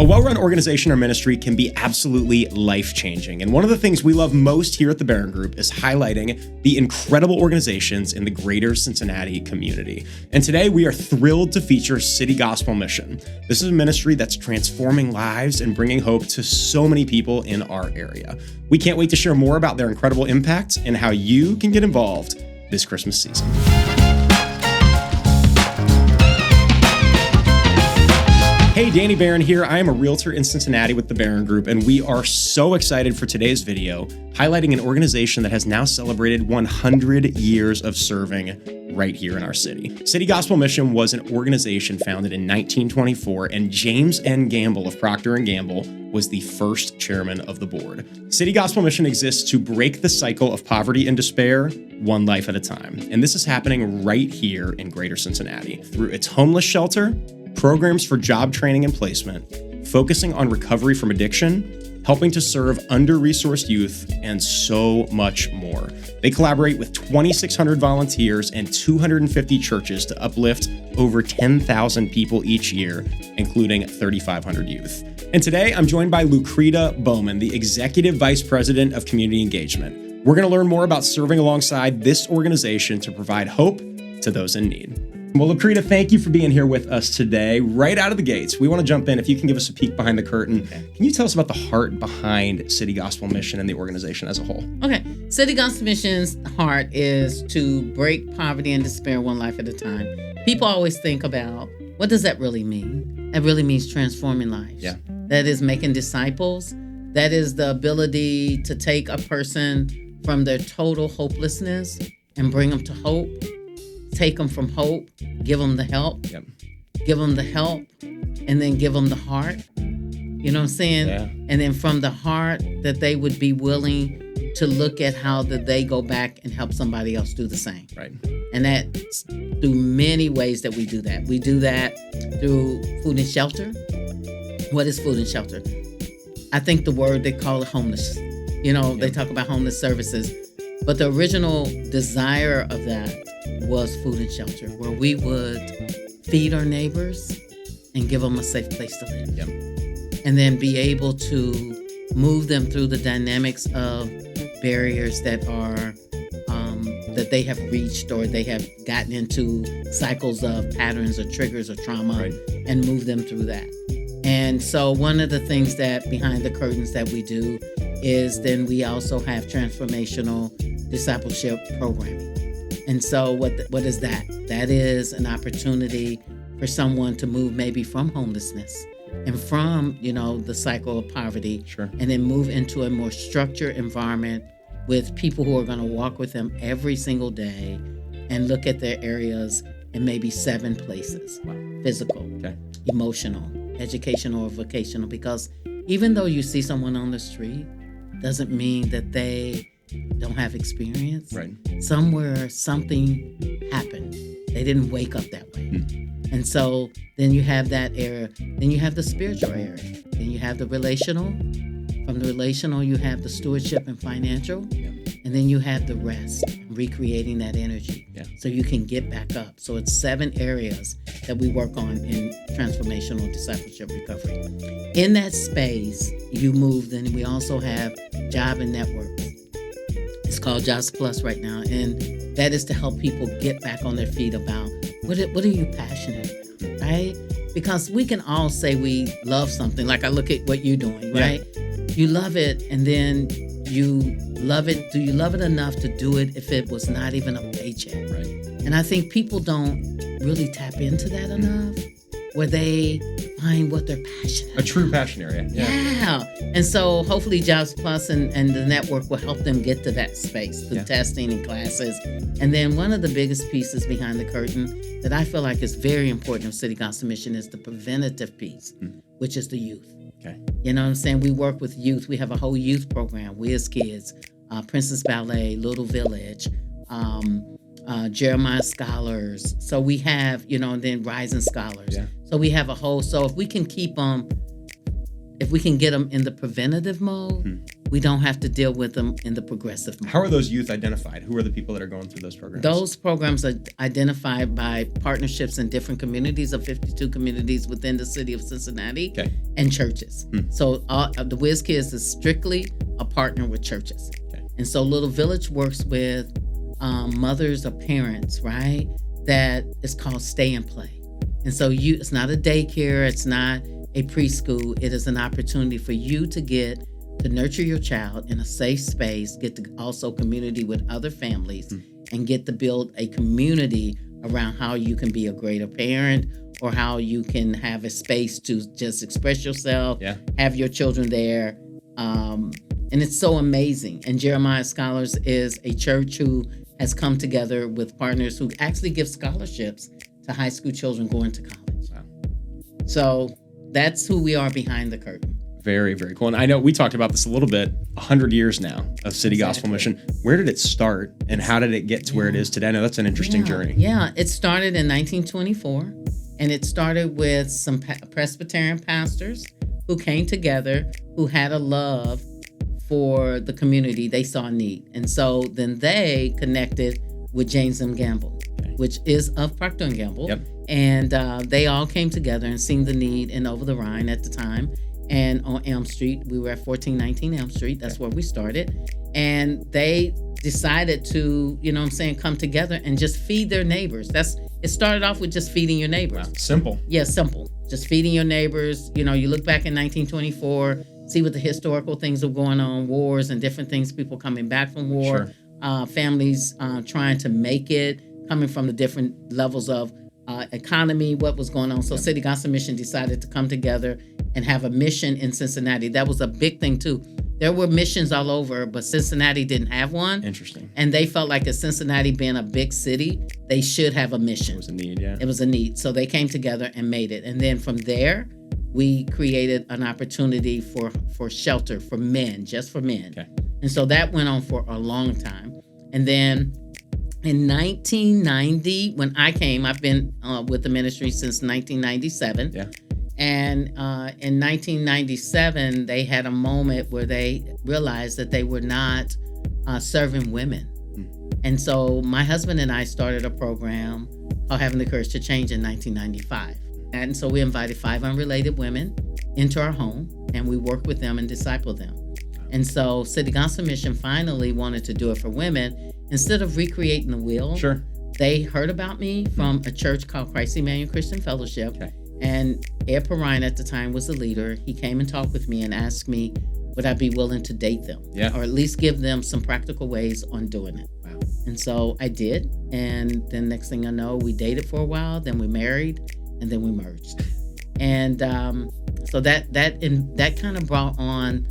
A well-run organization or ministry can be absolutely life-changing. And one of the things we love most here at the Barron Group is highlighting the incredible organizations in the greater Cincinnati community. And today we are thrilled to feature City Gospel Mission. This is a ministry that's transforming lives and bringing hope to so many people in our area. We can't wait to share more about their incredible impact and how you can get involved this Christmas season. Hey, Danny Barron here. I am a realtor in Cincinnati with the Barron Group, and we are so excited for today's video, highlighting an organization that has now celebrated 100 years of serving right here in our city. City Gospel Mission was an organization founded in 1924, and James N. Gamble of Procter & Gamble was the first chairman of the board. City Gospel Mission exists to break the cycle of poverty and despair, one life at a time. And this is happening right here in greater Cincinnati through its homeless shelter, programs for job training and placement, focusing on recovery from addiction, helping to serve under-resourced youth, and so much more. They collaborate with 2,600 volunteers and 250 churches to uplift over 10,000 people each year, including 3,500 youth. And today, I'm joined by Lucretia Bowman, the Executive Vice President of Community Engagement. We're going to learn more about serving alongside this organization to provide hope to those in need. Well, Lucretia, thank you for being here with us today. Right out of the gates, we want to jump in. If you can give us a peek behind the curtain, can you tell us about the heart behind City Gospel Mission and the organization as a whole? Okay. City Gospel Mission's heart is to break poverty and despair one life at a time. People always think about, what does that really mean? That really means transforming lives. Yeah. That is making disciples. That is the ability to take a person from their total hopelessness and bring them to hope. Take them from hope, give them the help, give them the help, and then give them the heart. You know what I'm saying? Yeah. And then from the heart, that they would be willing to look at how that they go back and help somebody else do the same. Right. And that's through many ways that we do that. We do that through food and shelter. What is food and shelter? I think the word, they call it homeless. You know, they talk about homeless services. But the original desire of that was food and shelter, where we would feed our neighbors and give them a safe place to live. Yep. And then be able to move them through the dynamics of barriers that are that they have reached, or they have gotten into cycles of patterns or triggers or trauma, right, and move them through that. And so one of the things that behind the curtains that we do is then we also have transformational discipleship programming. And so what is that? That is an opportunity for someone to move maybe from homelessness and from, the cycle of poverty, sure, and then move into a more structured environment with people who are going to walk with them every single day and look at their areas in maybe 7 places. Wow. Physical, okay, emotional, educational, or vocational. Because even though you see someone on the street, doesn't mean that they don't have experience. Right. Somewhere something happened. They didn't wake up that way. Mm. And so then you have that area. Then you have the spiritual area. Then you have the relational. From the relational, you have the stewardship and financial. Yeah. And then you have the rest, recreating that energy, so you can get back up. So it's 7 areas that we work on in transformational discipleship recovery. In that space, you move. Then we also have job and networks. It's called JobsPlus right now, and that is to help people get back on their feet about what are you passionate about, right? Because we can all say we love something. Like I look at what you're doing, right? Yeah. You love it, and then you love it. Do you love it enough to do it if it was not even a paycheck? Right. And I think people don't really tap into that enough, where they find what they're passionate about. A true passion area. Yeah. And so hopefully JobsPlus and the network will help them get to that space through testing and classes. And then one of the biggest pieces behind the curtain that I feel like is very important of City Gospel Mission is the preventative piece, which is the youth. Okay. You know what I'm saying? We work with youth. We have a whole youth program, WizKids, Princess Ballet, Little Village, Jeremiah Scholars. So we have, then Rising Scholars. Yeah. So we have a whole, so if we can keep them if we can get them in the preventative mode, we don't have to deal with them in the progressive mode. How are those youth identified? Who are the people that are going through those programs? Those programs are identified by partnerships in different communities of 52 communities within the city of Cincinnati and churches. So the WizKids is strictly a partner with churches. And so Little Village works with mothers or parents, right? That is called Stay and Play. And so it's not a daycare, it's not a preschool. It is an opportunity for you to nurture your child in a safe space, get to also community with other families, and get to build a community around how you can be a greater parent or how you can have a space to just express yourself, have your children there. And it's so amazing. And Jeremiah Scholars is a church who has come together with partners who actually give scholarships to high school children going to college. Wow. So that's who we are behind the curtain. Very, very cool. And I know we talked about this a little bit, 100 years now of City Gospel Mission. Where did it start and how did it get to where it is today? I know that's an interesting journey. Yeah, it started in 1924 and it started with some Presbyterian pastors who came together, who had a love for the community. They saw a need. And so then they connected with James M. Gamble, which is of Procter & Gamble. And they all came together and seen the need in Over the Rhine at the time. And on Elm Street, we were at 1419 Elm Street. That's where we started. And they decided to, come together and just feed their neighbors. It started off with just feeding your neighbors. Wow. Simple. Yeah, simple. Just feeding your neighbors. You look back in 1924, see what the historical things are going on, wars and different things, people coming back from war, families trying to make it, coming from the different levels of economy, what was going on. So City Gospel Mission decided to come together and have a mission in Cincinnati. That was a big thing too. There were missions all over, but Cincinnati didn't have one. Interesting. And they felt like as Cincinnati being a big city, they should have a mission. It was a need, yeah. It was a need. So they came together and made it. And then from there, we created an opportunity for shelter for men, just for men. And so that went on for a long time. And then in 1990, when I came, I've been with the ministry since 1997. And in 1997, they had a moment where they realized that they were not serving women. And so my husband and I started a program called Having the Courage to Change in 1995. And so we invited 5 unrelated women into our home, and we worked with them and discipled them. And so City Gospel Mission finally wanted to do it for women. Instead of recreating the wheel, they heard about me from a church called Christ Emmanuel Christian Fellowship. And Ed Perrine at the time was the leader. He came and talked with me and asked me, would I be willing to date them? Or at least give them some practical ways on doing it. And so I did. And then next thing I know, we dated for a while, then we married, and then we merged. And so that kind of brought on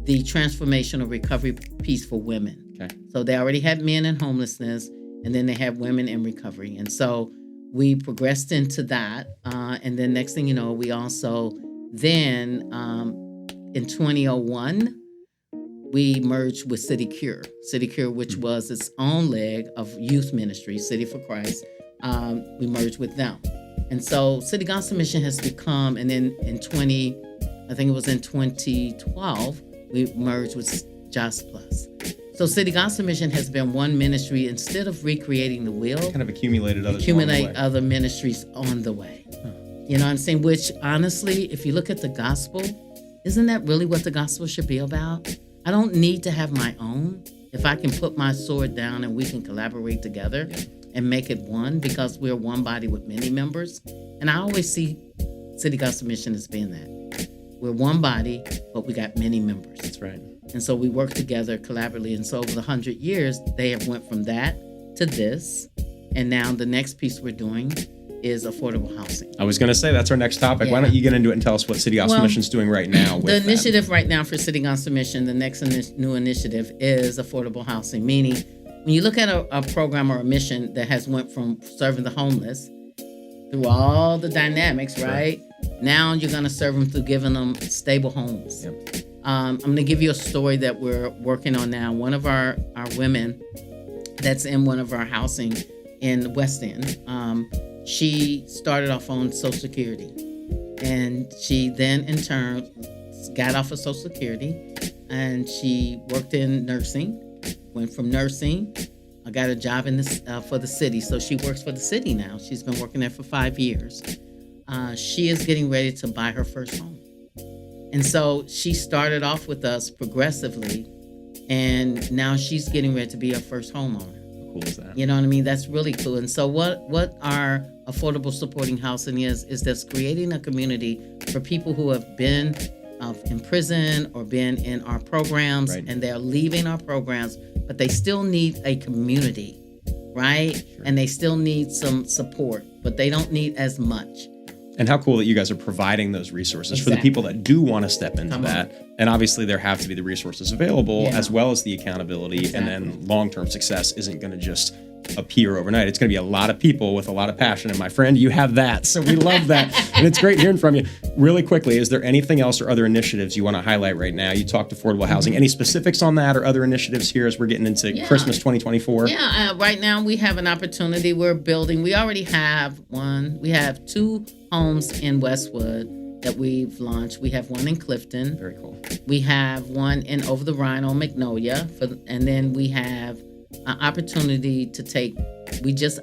the transformational recovery piece for women. So they already had men in homelessness, and then they had women in recovery. And so we progressed into that. And then next thing you know, we also then in 2001, we merged with City Cure. City Cure, which was its own leg of youth ministry, City for Christ. We merged with them. And so City Gospel Mission has become, and then in 2012, we merged with JobsPlus. So City Gospel Mission has been one ministry. Instead of recreating the wheel, kind of accumulate other ministries on the way. You know what I'm saying? Which honestly, if you look at the gospel, isn't that really what the gospel should be about? I don't need to have my own. If I can put my sword down and we can collaborate together and make it one, because we're one body with many members. And I always see City Gospel Mission as being that. We're one body, but we got many members. That's right. And so we work together collaboratively. And so over the 100 years, they have went from that to this. And now the next piece we're doing is affordable housing. I was going to say, that's our next topic. Why don't you get into it and tell us what City Gospel Mission is doing right now? The initiative right now for City Gospel Mission, the next new initiative is affordable housing, meaning when you look at a program or a mission that has went from serving the homeless through all the dynamics, right? Now you're going to serve them through giving them stable homes. I'm going to give you a story that we're working on now. One of our women that's in one of our housing in the West End, she started off on Social Security. And she then in turn got off of Social Security, and she worked in nursing. Went from nursing, I got a job in this for the city. So she works for the city now. She's been working there for 5 years. She is getting ready to buy her first home. And so she started off with us progressively, and now she's getting ready to be her first homeowner. How cool is that? You know what I mean? That's really cool. And so what our affordable supporting housing is that's creating a community for people who have been in prison or been in our programs, right, and they're leaving our programs, but they still need a community, right? Sure. And they still need some support, but they don't need as much. And how cool that you guys are providing those resources for the Exactly. people that do want to step into that. And obviously there have to be the resources available, as well as the accountability. Exactly. And then long-term success isn't going to just appear overnight. It's going to be a lot of people with a lot of passion. And my friend, you have that. So we love that. And it's great hearing from you. Really quickly, is there anything else or other initiatives you want to highlight right now? You talked affordable housing. Any specifics on that or other initiatives here as we're getting into Christmas 2024? Yeah, right now we have an opportunity. We're building. We already have one. We have 2 homes in Westwood that we've launched. We have one in Clifton. Very cool. We have one in Over the Rhine on Magnolia. And then we have an opportunity to take.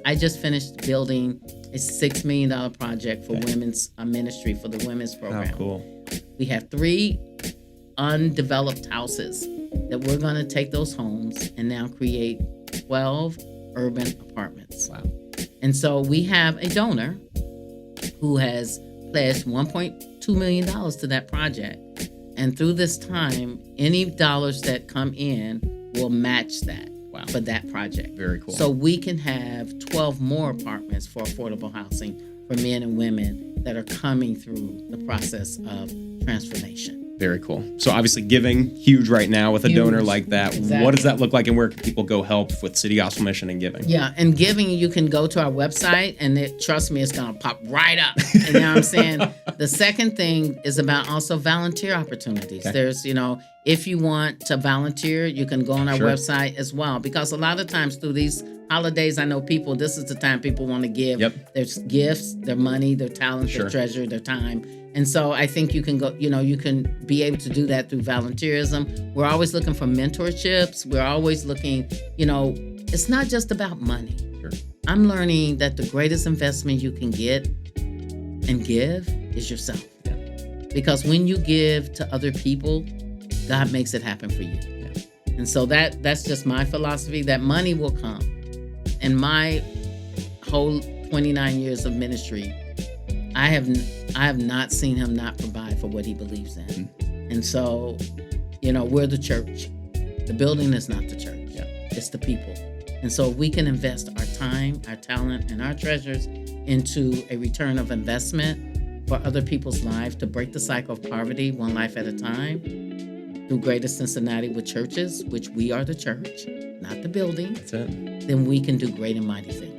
I just finished building a $6 million project for women's ministry for the women's program. How cool. We have 3 undeveloped houses that we're going to take those homes and now create 12 urban apartments. Wow. And so we have a donor who has pledged $1.2 million to that project. And through this time, any dollars that come in will match that. Wow. For that project. Very cool. So we can have 12 more apartments for affordable housing for men and women that are coming through the process of transformation. Very cool. So obviously giving, huge right now with a donor like that. Exactly. What does that look like, and where can people go help with City Gospel Mission and giving? Yeah, and giving, you can go to our website, and trust me, it's going to pop right up. You know what I'm saying? The second thing is about also volunteer opportunities. Okay. There's, if you want to volunteer, you can go on our website as well. Because a lot of times through these holidays, I know this is the time people want to give. Yep. Their gifts, their money, their talent, their treasure, their time. And so I think you can go, you can be able to do that through volunteerism. We're always looking for mentorships. We're always looking, it's not just about money. Sure. I'm learning that the greatest investment you can get and give is yourself. Yeah. Because when you give to other people, God makes it happen for you. Yeah. And so that's just my philosophy, that money will come. In my whole 29 years of ministry, I have not seen him not provide for what he believes in. Mm-hmm. And so, we're the church. The building is not the church. Yeah. It's the people. And so if we can invest our time, our talent, and our treasures into a return of investment for other people's lives to break the cycle of poverty one life at a time through Greater Cincinnati with churches, which we are the church, not the building, That's it. then we can do great and mighty things.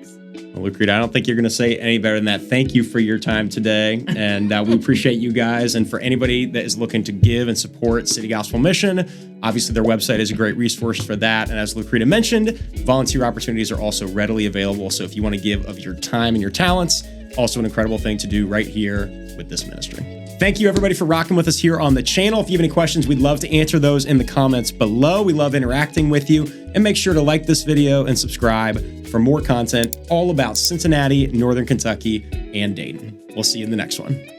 Well, Lucretia, I don't think you're going to say any better than that. Thank you for your time today. And we appreciate you guys. And for anybody that is looking to give and support City Gospel Mission, obviously their website is a great resource for that. And as Lucretia mentioned, volunteer opportunities are also readily available. So if you want to give of your time and your talents, also an incredible thing to do right here with this ministry. Thank you, everybody, for rocking with us here on the channel. If you have any questions, we'd love to answer those in the comments below. We love interacting with you. And make sure to like this video and subscribe for more content all about Cincinnati, Northern Kentucky, and Dayton. We'll see you in the next one.